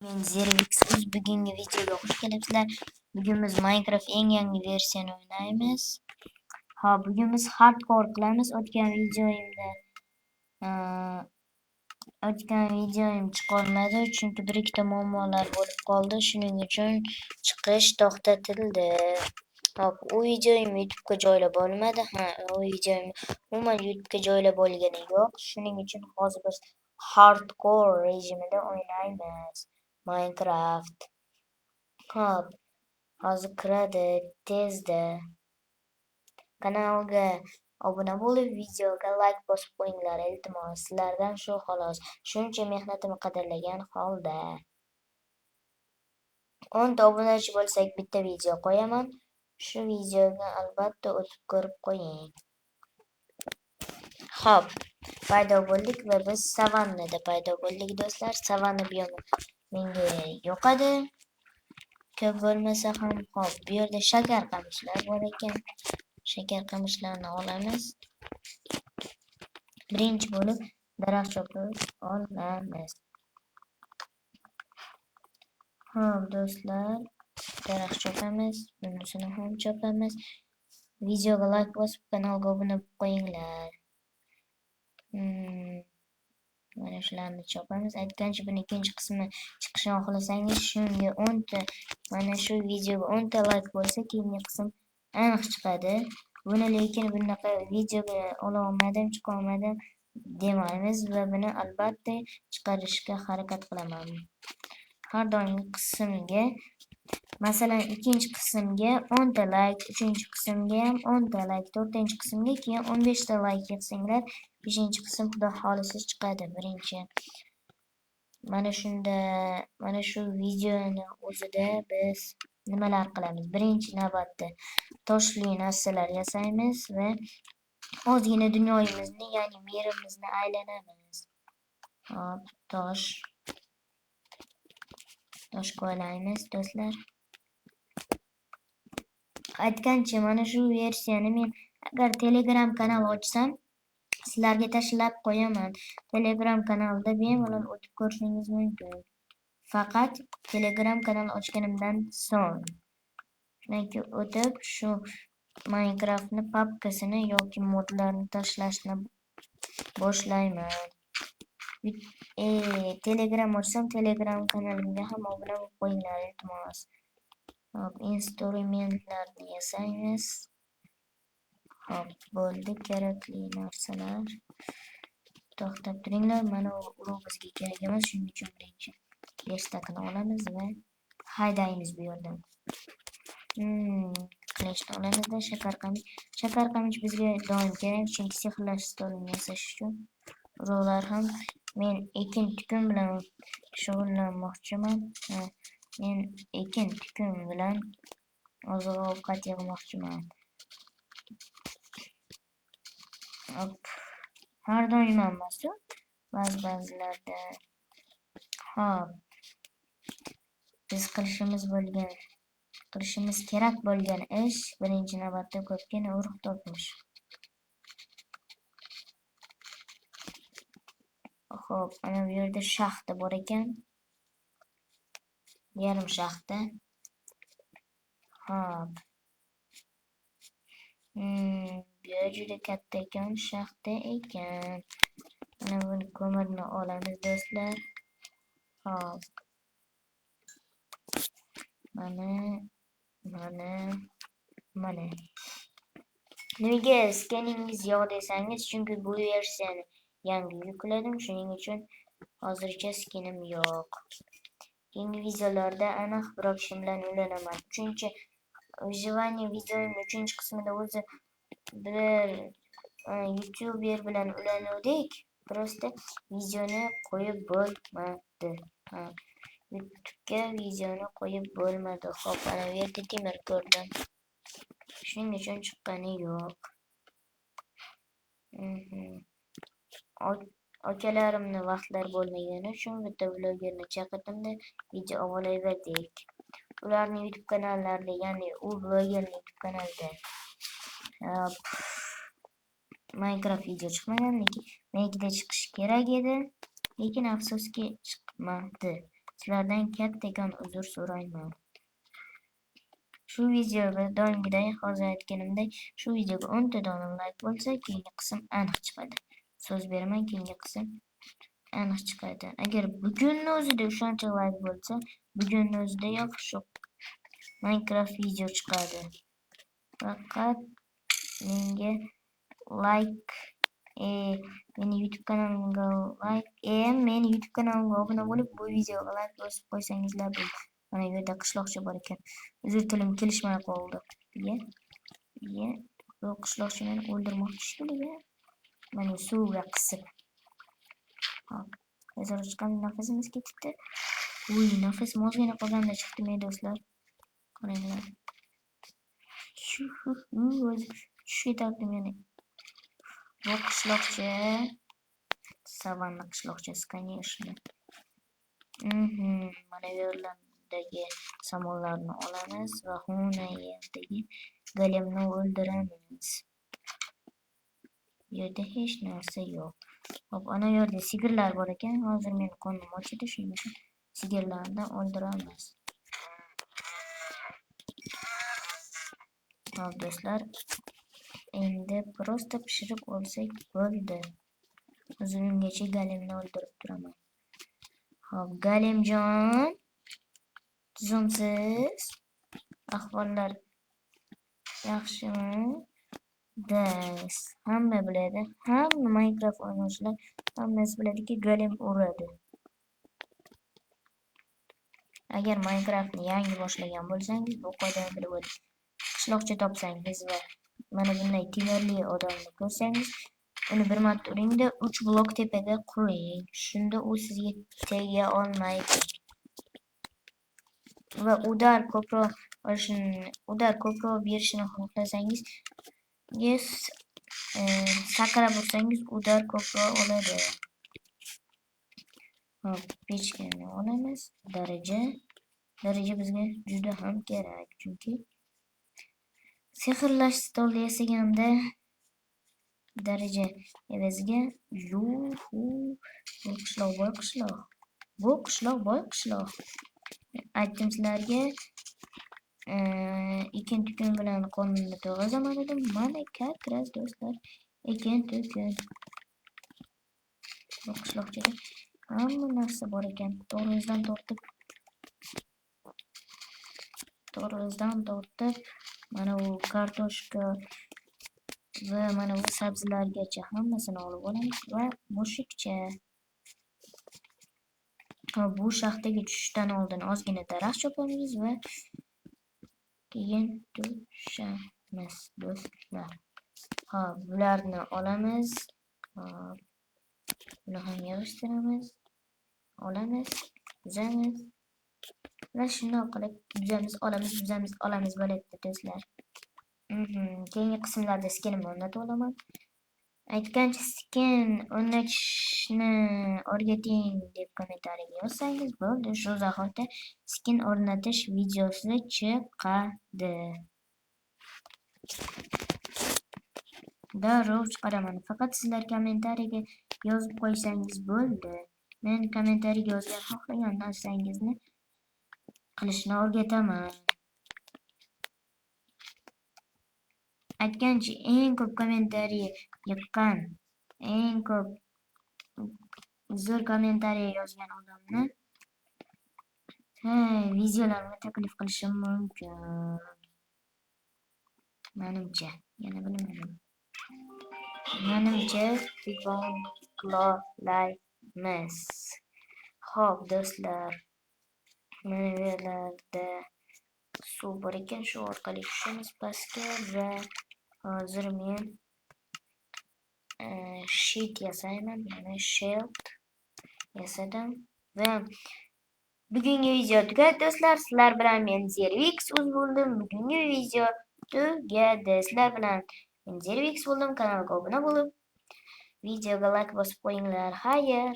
Men Zervix bugungi videoga xush kelibsizlar. Bugun biz Minecraft eng yangi versiyani o'ynaymiz. Bugun biz hardcore qilamiz. O'tgan videoyim chiqolmadi, chunki bir ikkita muammolar bo'lib qoldi. Shuning uchun chiqish to'xtatildi. U videoyim YouTube'ga joylab bo'lmadi. U videoyim umuman YouTube'ga joylab bo'lgani yo'q. Shuning uchun hozir biz hardcore rejimida o'ynaymiz. Minecraft. Hozir kiradi tezda. Kanalga obuna bo'lib, videoga like bosib qo'yinglar, iltimos. Sizlardan shu xolos. Shuncha mehnatimni qadrlagan holda. 10 ta obunachi bo'lsak, bitta video qo'yaman. Shu videoga albatta o'tib ko'rib qo'ying. Paydo bo'ldik va biz savannada paydo bo'ldik, do'stlar. Savanna biomi menga yoqadi. Ko'p bo'lmasa ham, bu yerda shakar qamishlar bor ekan. Shakar qamishlarni olamiz. Birinchi bo'lib daraxt chopib olamiz. Do'stlar, daraxt chopamiz, bunisini ham chopamiz. Videoga like bosib, kanalga obuna bo'lib qo'yinglar. Mana shularni chopamiz. Aytgancha, buni ikkinchi qismi chiqishini xohlasangiz, shunga 10 ta, mana shu videoga 10 ta like bo'lsa, keyingi qism aniq chiqadi. Buni lekin bunaqa videoga ololmadim, chiqolmadim demaymiz va buni albatta chiqarishga harakat qilaman. Har doimgi qismga, masalan, ikkinchi qismga 10 ta like, uchinchi qismga ham 10 ta like, to'rtinchi qismga keyin 15 ta like yig'sanglar, beshinchi qism xudo xolisa chiqadi. Birinchi mana shu videoni o'zida biz nimalar qilamiz? Birinchi navbatda toshli narsalar yasaymiz va ozgina dunyomizni, ya'ni yerimizni aylanamiz. Tosh qo'yamiz, do'stlar. Aytgancha, mana shu versiyani men agar Telegram kanal ochsam, sizlarga tashlab qo'yaman. Telegram kanalda bemalol o'tib ko'rishingiz mumkin. Faqat Telegram kanal ochganimdan so'ng. Shundan keyin o'tib shu Minecraftni papkasini yoki modlarni tashlashni boshlayman. Telegram ochsam, Telegram kanalimga ham obuna bo'lib qo'yinglar, iltimos. Instrumentlarni yasaymiz. Bo'ldi, kerakli narsalar. To'xtab turinglar, mana u bizga kerak emas, shuning uchun birinchi verstakni olamiz va haydaymiz bu yerdan. Qilishni olamizda shakar qamish bizga doim kerak, chunki sehrlash stolini yasash uchun. Ular ham men ekin tikun bilan shug'ullanmoqchiman. Men ekin tikun bilan oziq-ovqat yig'moqchiman. Har doim emas, ba'zilarda. Biz qilishimiz kerak bo'lgan ish birinchi navbatda ko'pgina urug' topish. Ana bu yerda shaxta bor ekan. Yarim shaxta. Bu juda katta ekan, shaxta ekan. Mana buni ko'mirni olamiz, do'stlar. Mana. Nimaga skiningiz yo'q desangiz, chunki bu versiyani yangi yukladim, shuning uchun hozircha skinim yo'q. Keyingi videolarda aniq biror kishi bilan uylanaman. Uchinchi выживание videoning 3-qismida o'zi bir YouTuber bilan ulanuvdik. Prosta videoni qo'yib bo'lmadi. YouTube'ga videoni qo'yib bo'lmadi. Ana bu yerda temir ko'rdim. Shuning uchun chiqqani yo'q. Akalarimni vaqtlar bo'lmagani uchun bitta vlogerni chaqirdim-da, video olayverdik. Ularning YouTube kanallarida, ya'ni u vlogerning YouTube kanalida Minecraft video chiqmagan, lekin menikida chiqishi kerak edi, lekin afsuski chiqmadi. Sizlardan kattakon uzr so'rayman. Shu videoga doimgidek hozir aytganimdek shu videoga 10 ta dona like bo'lsa, keyingi qism aniq chiqadi. So'z beraman, keyingi qism aniq chiqadi. Agar bugunning o'zida shuncha like bo'lsa, bugunning o'zidayoq shu Minecraft video chiqadi. Faqat menga like meni YouTube kanalimga meni YouTube kanalimga obuna bo'lib, bu videoga like bosib qo'ysangizlar bo'ldi. Mana bu yerda qishloqcha bor ekan. Uzr tilim kelishmay qoldi. Bu qishloqcha meni o'ldirmoqchi shekilli. Mana suvga qisib. Hop. Hozir chiqqan nafasimiz ketdi. Uy, nafasim ozgina qolganda chiqdi men do'stlar. Qaranglar. O'zi tushib meni. Bu qishloqcha savanna qishloqchasi, конечно. Mana bu yerlardagi samolarni olamiz va huna yerdagi golemni o'ldiramiz. Bu yerda hech narsa yo'q. Hop, ana yerda sigirlar bor ekan. Hozir men qo'nim ochidi, shuning uchun sigirlarni o'ldiramiz. Hop do'stlar, endi prosta pishirib olsak bo'ldi. O'zimgacha galemni o'ldirib turaman. Hop, galemjon, tuzumsiz ahvollar yaxshimi? Hamma biladi, hamma Minecraft o'ynovchilar hammasi biladiki, galem uradi. Agar Minecraftni yangi boshlagan bo'lsangiz, bu qoidani bilib oling. Qishloqcha topsangiz va mana bunday temirli odamni ko'rsangiz, uni bir marta uringda 3 blok tepaga quring. Shunda u sizga tega olmaydi. Va udar ko'proq berishini xohlasangiz, sakrab ursangiz udar ko'proq oladi. Hop, pechkani olamiz. Daraja bizga juda ham kerak, chunki sehrlash stol yasaganda daraja evaziga bu qishloq boy qishloq. Aytdim sizlarga, ekin-tukun bilan qonunni to'g'rizaman dedim. Mana katras do'stlar, ekin-tukun. Bu qishloqchada hamma narsa bor ekan. To'g'rizdan tortib mana bu kartoshka va mana bu sabzilargacha hammasini olib olamiz va mushukcha. Bu shaxtaga tushishdan oldin ozgina daraxt chopamiz va keyin tushamiz do'stlar. Hop, bularni olamiz. Hop, buni ham yig'ishtiramiz. Olamiz, buzamiz. Va shunday qilib olamiz bo'ladi do'stlar. Keyingi qismlarda skinimni o'rnatib olaman. Aytgancha skin o'rnatishni o'rgating deb kommentariyaga yozsangiz bo'ldi. Shu zahoti skin o'rnatish videosi chiqadi. Darrov chiqaraman. Faqat sizlar kommentariyaga yozib qo'ysangiz bo'ldi. Men kommentariyaga yozgan xohlagan narsangizni qilishni o'rgataman. Aytgancha eng ko'p kommentariya yiqqan, eng ko'p zo'r kommentariya yozgan odamni videolarimga taklif qilishim mumkin. Menimcha, yana bilmadim. Menimcha qilaymiz. Xo'p do'stlar, mana bu yerlarda suv bor ekan, shu orqali tushamiz pastga va hozir men sheet yasayman. Mana shield yasadim va bugungi video tugadi do'stlar. Sizlar bilan men Zervix o'z bo'ldim. Bugungi video tugadi. Sizlar bilan men Zervix bo'ldim. Kanalga obuna bo'lib, videoga like bosib qo'yinglar. Xayr.